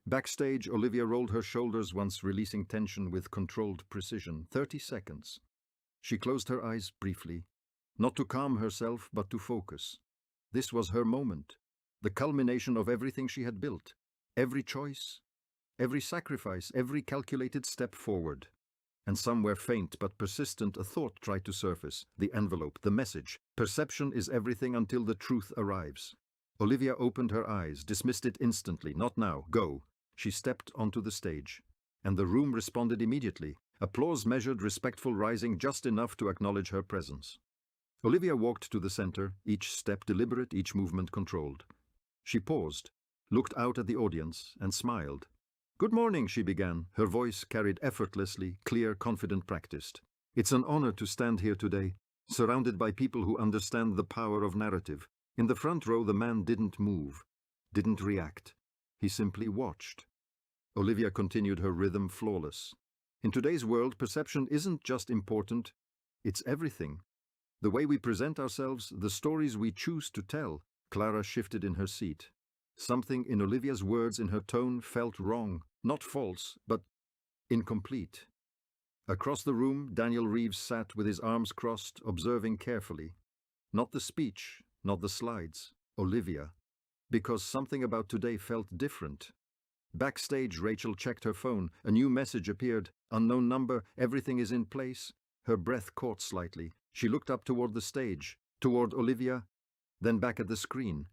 Backstage, Olivia rolled her shoulders once, releasing tension with controlled precision. 30 seconds. She closed her eyes briefly, not to calm herself, but to focus. This was her moment, the culmination of everything she had built. Every choice, every sacrifice, every calculated step forward. And somewhere faint but persistent, a thought tried to surface. The envelope, the message. Perception is everything until the truth arrives. Olivia opened her eyes, dismissed it instantly. Not now. Go. She stepped onto the stage. And the room responded immediately. Applause measured, respectful, rising just enough to acknowledge her presence. Olivia walked to the center, each step deliberate, each movement controlled. She paused, looked out at the audience, and smiled. Good morning, she began. Her voice carried effortlessly, clear, confident, practiced. It's an honor to stand here today, surrounded by people who understand the power of narrative. In the front row, the man didn't move, didn't react. He simply watched. Olivia continued, her rhythm flawless. In today's world, perception isn't just important, it's everything. The way we present ourselves, the stories we choose to tell. Clara shifted in her seat. Something in Olivia's words, in her tone, felt wrong. Not false, but incomplete. Across the room, Daniel Reeves sat with his arms crossed, observing carefully. Not the speech, not the slides, Olivia. Because something about today felt different. Backstage, Rachel checked her phone. A new message appeared. Unknown number, everything is in place. Her breath caught slightly. She looked up toward the stage, toward Olivia, then back at the screen.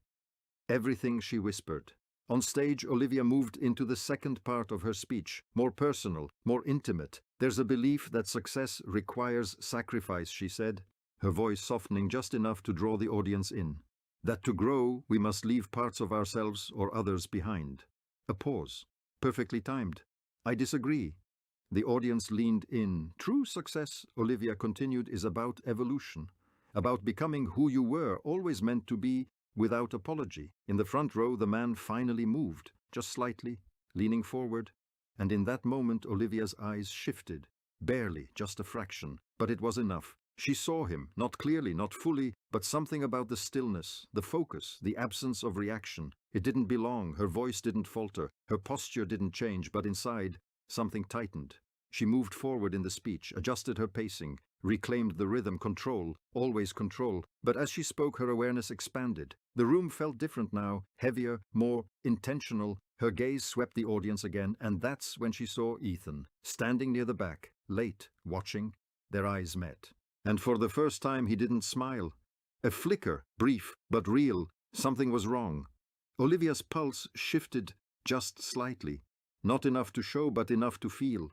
Everything, she whispered. On stage, Olivia moved into the second part of her speech, more personal, more intimate. There's a belief that success requires sacrifice, she said, her voice softening just enough to draw the audience in. That to grow, we must leave parts of ourselves or others behind. A pause, perfectly timed. I disagree. The audience leaned in. True success, Olivia continued, is about evolution, about becoming who you were, always meant to be, without apology. In the front row, the man finally moved, just slightly, leaning forward, and in that moment Olivia's eyes shifted. Barely, just a fraction, but it was enough. She saw him, not clearly, not fully, but something about the stillness, the focus, the absence of reaction. It didn't belong, her voice didn't falter, her posture didn't change, but inside, something tightened. She moved forward in the speech, adjusted her pacing, reclaimed the rhythm, control, always control. But as she spoke, her awareness expanded. The room felt different now, heavier, more intentional. Her gaze swept the audience again, and that's when she saw Ethan, standing near the back, late, watching. Their eyes met. And for the first time he didn't smile. A flicker, brief but real. Something was wrong. Olivia's pulse shifted just slightly. Not enough to show, but enough to feel.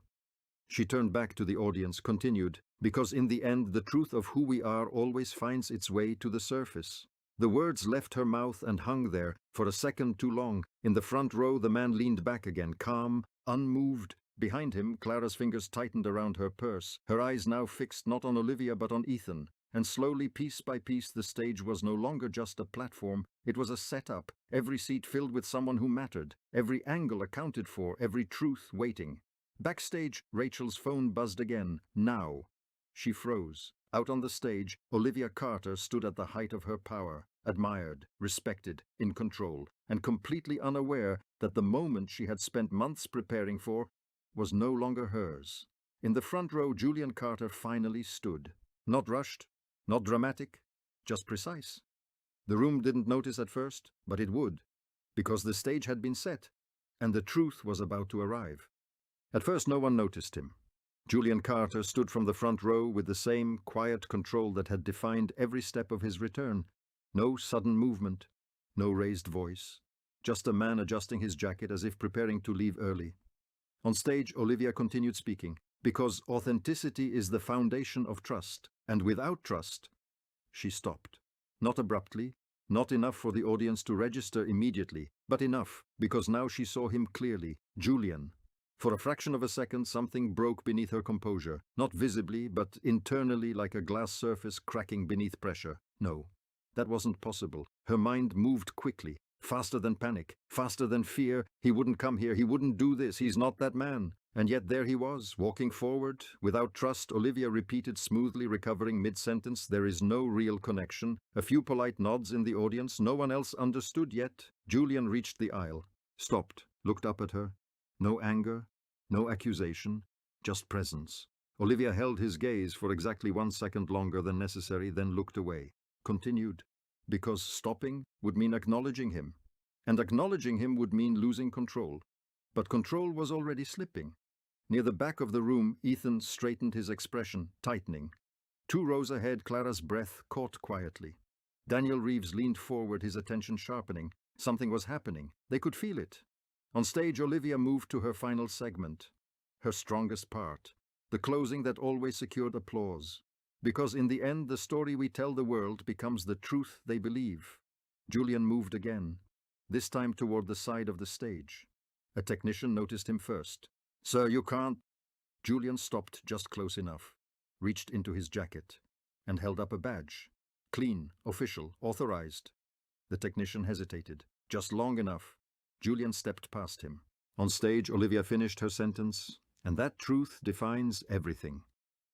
She turned back to the audience, continued, because in the end the truth of who we are always finds its way to the surface. The words left her mouth and hung there for a second too long. In the front row the man leaned back again, calm, unmoved. Behind him, Clara's fingers tightened around her purse, her eyes now fixed not on Olivia but on Ethan. And slowly, piece by piece, the stage was no longer just a platform, it was a setup, every seat filled with someone who mattered, every angle accounted for, every truth waiting. Backstage, Rachel's phone buzzed again. Now. She froze. Out on the stage, Olivia Carter stood at the height of her power, admired, respected, in control, and completely unaware that the moment she had spent months preparing for was no longer hers. In the front row, Julian Carter finally stood. Not rushed, not dramatic, just precise. The room didn't notice at first, but it would, because the stage had been set, and the truth was about to arrive. At first no one noticed him. Julian Carter stood from the front row with the same quiet control that had defined every step of his return. No sudden movement, no raised voice, just a man adjusting his jacket as if preparing to leave early. On stage, Olivia continued speaking, because authenticity is the foundation of trust, and without trust, she stopped. Not abruptly, not enough for the audience to register immediately, but enough, because now she saw him clearly, Julian. For a fraction of a second, something broke beneath her composure, not visibly, but internally, like a glass surface cracking beneath pressure. No, that wasn't possible. Her mind moved quickly, faster than panic, faster than fear. He wouldn't come here, he wouldn't do this, he's not that man. And yet there he was, walking forward. Without trust, Olivia repeated smoothly, recovering mid-sentence, there is no real connection. A few polite nods in the audience, no one else understood yet. Julian reached the aisle, stopped, looked up at her. No anger, no accusation, just presence. Olivia held his gaze for exactly 1 second longer than necessary, then looked away. Continued, because stopping would mean acknowledging him, and acknowledging him would mean losing control. But control was already slipping. Near the back of the room, Ethan straightened his expression, tightening. 2 rows ahead, Clara's breath caught quietly. Daniel Reeves leaned forward, his attention sharpening. Something was happening. They could feel it. On stage, Olivia moved to her final segment, her strongest part, the closing that always secured applause. Because in the end, the story we tell the world becomes the truth they believe. Julian moved again, this time toward the side of the stage. A technician noticed him first. "Sir, you can't." Julian stopped just close enough, reached into his jacket, and held up a badge. Clean, official, authorized. The technician hesitated, just long enough. Julian stepped past him. On stage, Olivia finished her sentence, and that truth defines everything.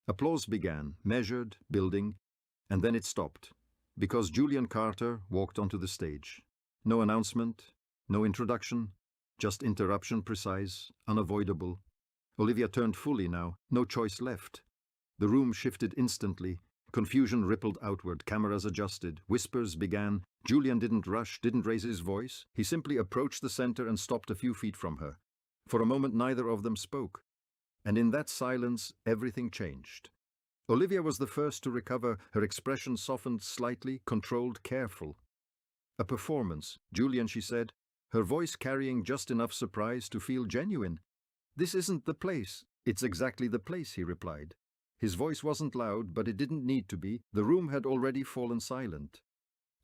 Applause began, measured, building, and then it stopped, because Julian Carter walked onto the stage. No announcement, no introduction, just interruption, precise, unavoidable. Olivia turned fully now, no choice left. The room shifted instantly. Confusion rippled outward, cameras adjusted, whispers began. Julian didn't rush, didn't raise his voice. He simply approached the center and stopped a few feet from her. For a moment, neither of them spoke. And in that silence, everything changed. Olivia was the first to recover, her expression softened slightly, controlled, careful. "A performance, Julian," she said, her voice carrying just enough surprise to feel genuine. "This isn't the place." "It's exactly the place," he replied. His voice wasn't loud, but it didn't need to be. The room had already fallen silent.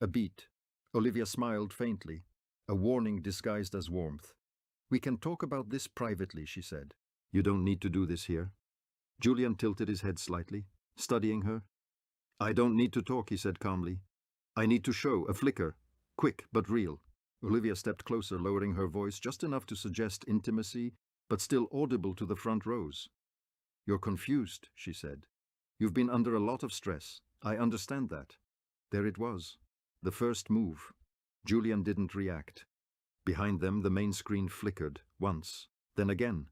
A beat. Olivia smiled faintly, a warning disguised as warmth. "We can talk about this privately," she said. "You don't need to do this here." Julian tilted his head slightly, studying her. "I don't need to talk," he said calmly. "I need to show a flicker, quick but real." Olivia stepped closer, lowering her voice just enough to suggest intimacy, but still audible to the front rows. "You're confused," she said. "You've been under a lot of stress. I understand that." There it was, the first move. Julian didn't react. Behind them, the main screen flickered, once, then again.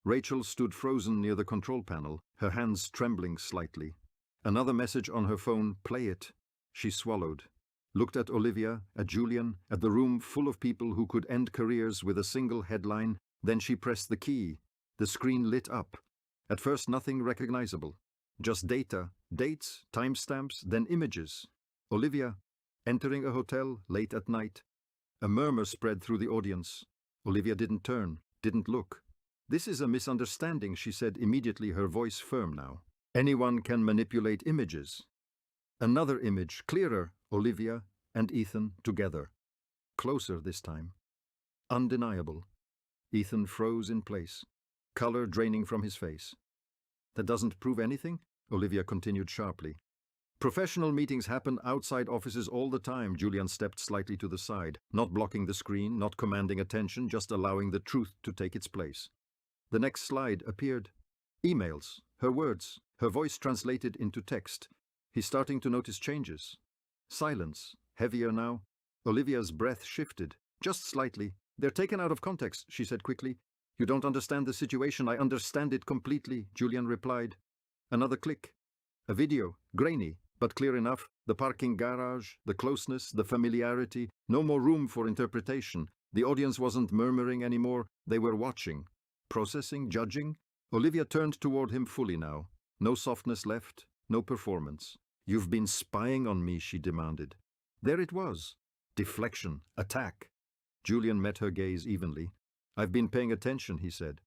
Rachel stood frozen near the control panel, her hands trembling slightly. Another message on her phone, "Play it." She swallowed. looked at Olivia, at Julian, at the room full of people who could end careers with a single headline. Then she pressed the key. The screen lit up. At first nothing recognizable. Just data, dates, timestamps, then images. Olivia, entering a hotel late at night. A murmur spread through the audience. Olivia didn't turn, didn't look. "This is a misunderstanding," she said immediately, her voice firm now. "Anyone can manipulate images." Another image, clearer, Olivia and Ethan together. Closer this time. Undeniable. Ethan froze in place, color draining from his face. "That doesn't prove anything?" Olivia continued sharply. "Professional meetings happen outside offices all the time." Julian stepped slightly to the side, not blocking the screen, not commanding attention, just allowing the truth to take its place. The next slide appeared. Emails, her words, her voice translated into text. He's starting to notice changes. Silence, heavier now. Olivia's breath shifted, just slightly. "They're taken out of context," she said quickly. "You don't understand the situation." "I understand it completely," Julian replied. Another click. A video, grainy, but clear enough. The parking garage, the closeness, the familiarity. No more room for interpretation. The audience wasn't murmuring anymore. They were watching. Processing, judging. Olivia turned toward him fully now. No softness left, no performance. "You've been spying on me," she demanded. There it was. Deflection, attack. Julian met her gaze evenly. "I've been paying attention," he said.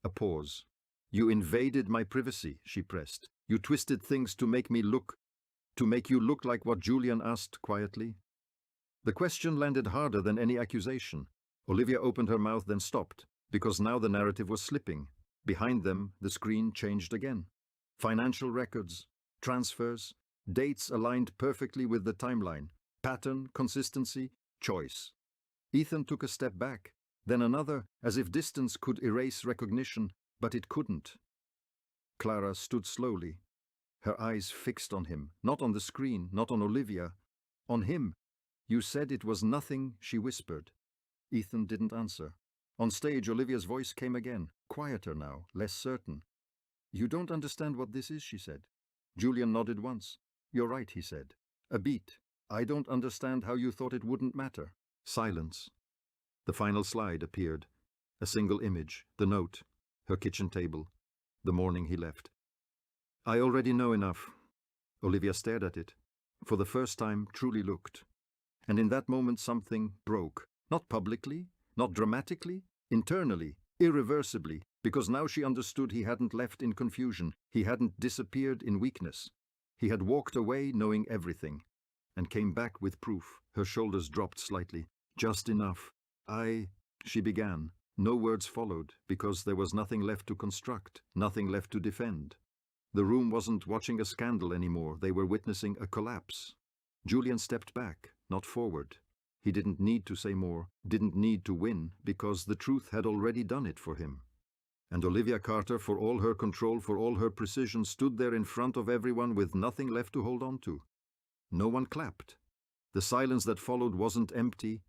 A pause. "You invaded my privacy," she pressed. "You twisted things to make you look like what?" Julian asked quietly. The question landed harder than any accusation. Olivia opened her mouth, then stopped, because now the narrative was slipping. Behind them, the screen changed again. Financial records, transfers, dates aligned perfectly with the timeline. Pattern, consistency, choice. Ethan took a step back, then another, as if distance could erase recognition, but it couldn't. Clara stood slowly, her eyes fixed on him, not on the screen, not on Olivia, on him. "You said it was nothing," she whispered. Ethan didn't answer. On stage, Olivia's voice came again, quieter now, less certain. "You don't understand what this is," she said. Julian nodded once. "You're right," he said. "A beat. I don't understand how you thought it wouldn't matter." Silence. The final slide appeared. A single image, the note, her kitchen table, the morning he left. "I already know enough." Olivia stared at it. For the first time, truly looked. And in that moment something broke. Not publicly, not dramatically, internally, irreversibly, because now she understood he hadn't left in confusion, he hadn't disappeared in weakness. He had walked away knowing everything, and came back with proof. Her shoulders dropped slightly. "Just enough. She began. No words followed, because there was nothing left to construct, nothing left to defend. The room wasn't watching a scandal anymore. They were witnessing a collapse. Julian stepped back, not forward. He didn't need to say more, didn't need to win, because the truth had already done it for him. And Olivia Carter, for all her control, for all her precision, stood there in front of everyone with nothing left to hold on to. No one clapped. The silence that followed wasn't empty.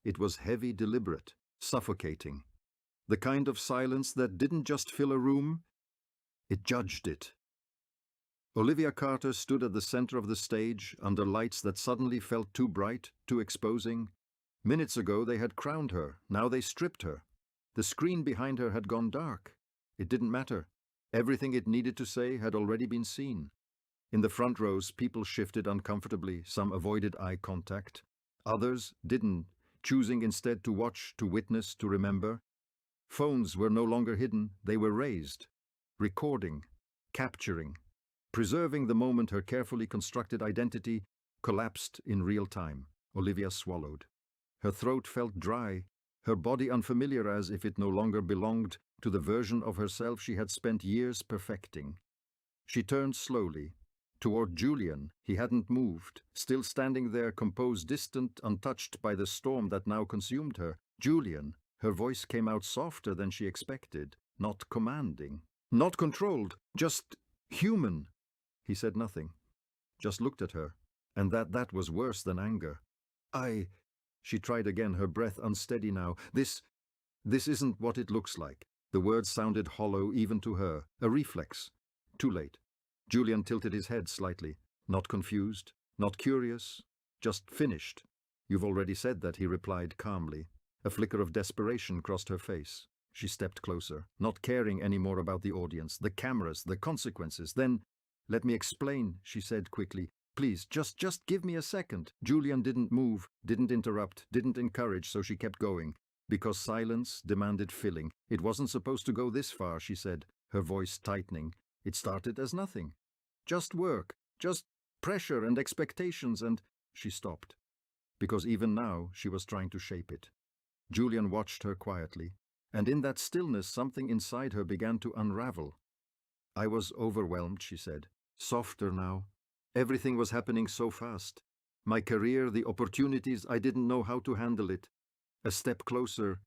It was heavy, deliberate, suffocating. The kind of silence that didn't just fill a room, it judged it. Olivia Carter stood at the center of the stage, under lights that suddenly felt too bright, too exposing. Minutes ago they had crowned her, now they stripped her. The screen behind her had gone dark. It didn't matter. Everything it needed to say had already been seen. In the front rows, people shifted uncomfortably. Some avoided eye contact. Others didn't, choosing instead to watch, to witness, to remember. Phones were no longer hidden. They were raised. Recording, capturing, preserving the moment her carefully constructed identity collapsed in real time. Olivia swallowed. Her throat felt dry, her body unfamiliar, as if it no longer belonged to the version of herself she had spent years perfecting. She turned slowly. Toward Julian. He hadn't moved, still standing there, composed, distant, untouched by the storm that now consumed her. "Julian." Her voice came out softer than she expected, not commanding, not controlled, just human. He said nothing, just looked at her, and that was worse than anger. She tried again, her breath unsteady now. This isn't what it looks like." The words sounded hollow even to her, a reflex. Too late. Julian tilted his head slightly, not confused, not curious, just finished." "You've already said that," he replied calmly. A flicker of desperation crossed her face. She stepped closer, not caring any more about the audience, the cameras, the consequences. Then, "Let me explain," she said quickly. "Please, just give me a second." Julian didn't move, didn't interrupt, didn't encourage, so she kept going. Because silence demanded filling. "It wasn't supposed to go this far," she said, her voice tightening. "It started as nothing. Just work, just pressure and expectations and—" She stopped. Because even now she was trying to shape it. Julian watched her quietly, and in that stillness something inside her began to unravel. "I was overwhelmed," she said. "Softer now. Everything was happening so fast. My career, the opportunities, I didn't know how to handle it. A step closer.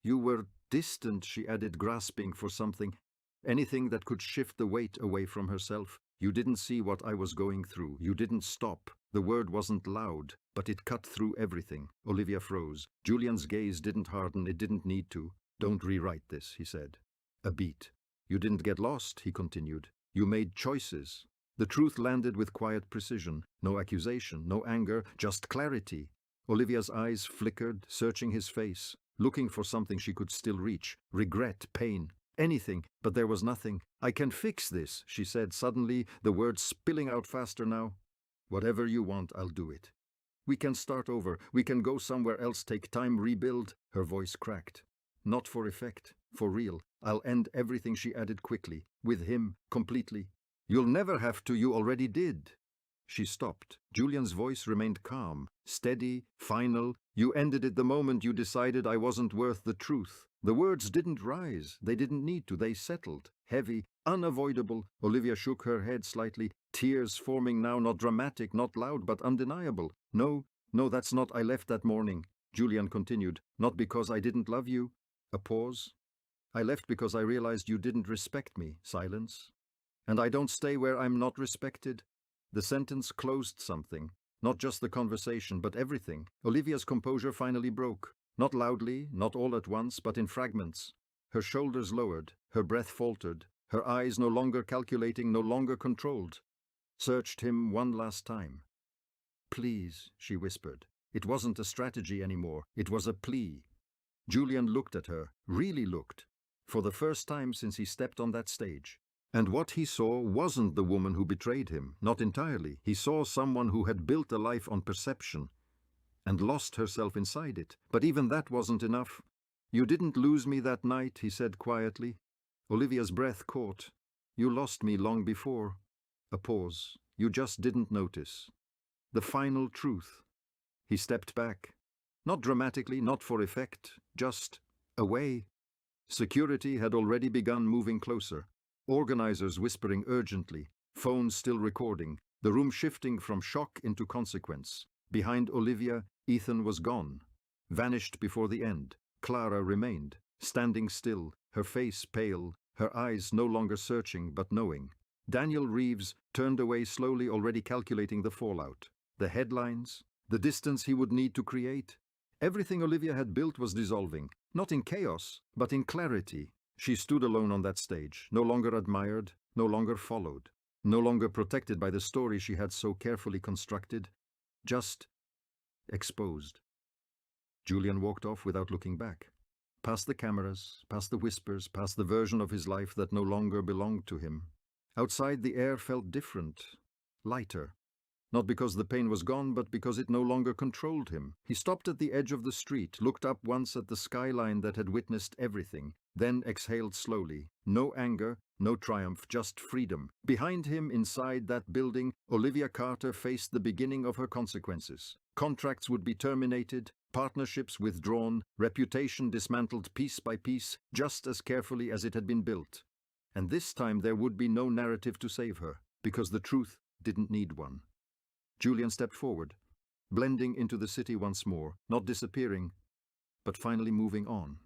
You were distant," she added, grasping for something. Anything that could shift the weight away from herself. "You didn't see what I was going through. You didn't stop." The word wasn't loud, but it cut through everything. Olivia froze. Julian's gaze didn't harden, it didn't need to. "Don't rewrite this," he said. A beat. "You didn't get lost," he continued. "You made choices." The truth landed with quiet precision. No accusation, no anger, just clarity. Olivia's eyes flickered, searching his face, looking for something she could still reach. Regret, pain, anything, but there was nothing. "I can fix this," she said suddenly, the words spilling out faster now. "Whatever you want, I'll do it. We can start over. We can go somewhere else, take time, rebuild." Her voice cracked. "Not for effect, for real. I'll end everything," she added quickly. "With him, completely." "You'll never have to, you already did." She stopped. Julian's voice remained calm, steady, final. "You ended it the moment you decided I wasn't worth the truth." The words didn't rise. They didn't need to. They settled. Heavy, unavoidable. Olivia shook her head slightly, tears forming now, not dramatic, not loud, but undeniable. No, that's not. "I left that morning," Julian continued. "Not because I didn't love you." A pause. "I left because I realized you didn't respect me." Silence. "And I don't stay where I'm not respected." The sentence closed something. Not just the conversation, but everything. Olivia's composure finally broke. Not loudly, not all at once, but in fragments. Her shoulders lowered, her breath faltered, her eyes no longer calculating, no longer controlled. Searched him one last time. "Please," she whispered. It wasn't a strategy anymore. It was a plea. Julian looked at her, really looked, for the first time since he stepped on that stage. And what he saw wasn't the woman who betrayed him, not entirely. He saw someone who had built a life on perception and lost herself inside it. But even that wasn't enough. "You didn't lose me that night," he said quietly. Olivia's breath caught. "You lost me long before." A pause. "You just didn't notice." The final truth. He stepped back. Not dramatically, not for effect, just away. Security had already begun moving closer. Organizers whispering urgently, phones still recording, the room shifting from shock into consequence. Behind Olivia, Ethan was gone, vanished before the end. Clara remained, standing still, her face pale, her eyes no longer searching but knowing. Daniel Reeves turned away slowly, already calculating the fallout. The headlines, the distance he would need to create. Everything Olivia had built was dissolving, not in chaos, but in clarity. She stood alone on that stage, no longer admired, no longer followed, no longer protected by the story she had so carefully constructed, just exposed. Julian walked off without looking back. Past the cameras, past the whispers, past the version of his life that no longer belonged to him. Outside, the air felt different, lighter. Not because the pain was gone, but because it no longer controlled him. He stopped at the edge of the street, looked up once at the skyline that had witnessed everything, then exhaled slowly. No anger, no triumph, just freedom. Behind him, inside that building, Olivia Carter faced the beginning of her consequences. Contracts would be terminated, partnerships withdrawn, reputation dismantled piece by piece, just as carefully as it had been built. And this time there would be no narrative to save her, because the truth didn't need one. Julian stepped forward, blending into the city once more, not disappearing, but finally moving on.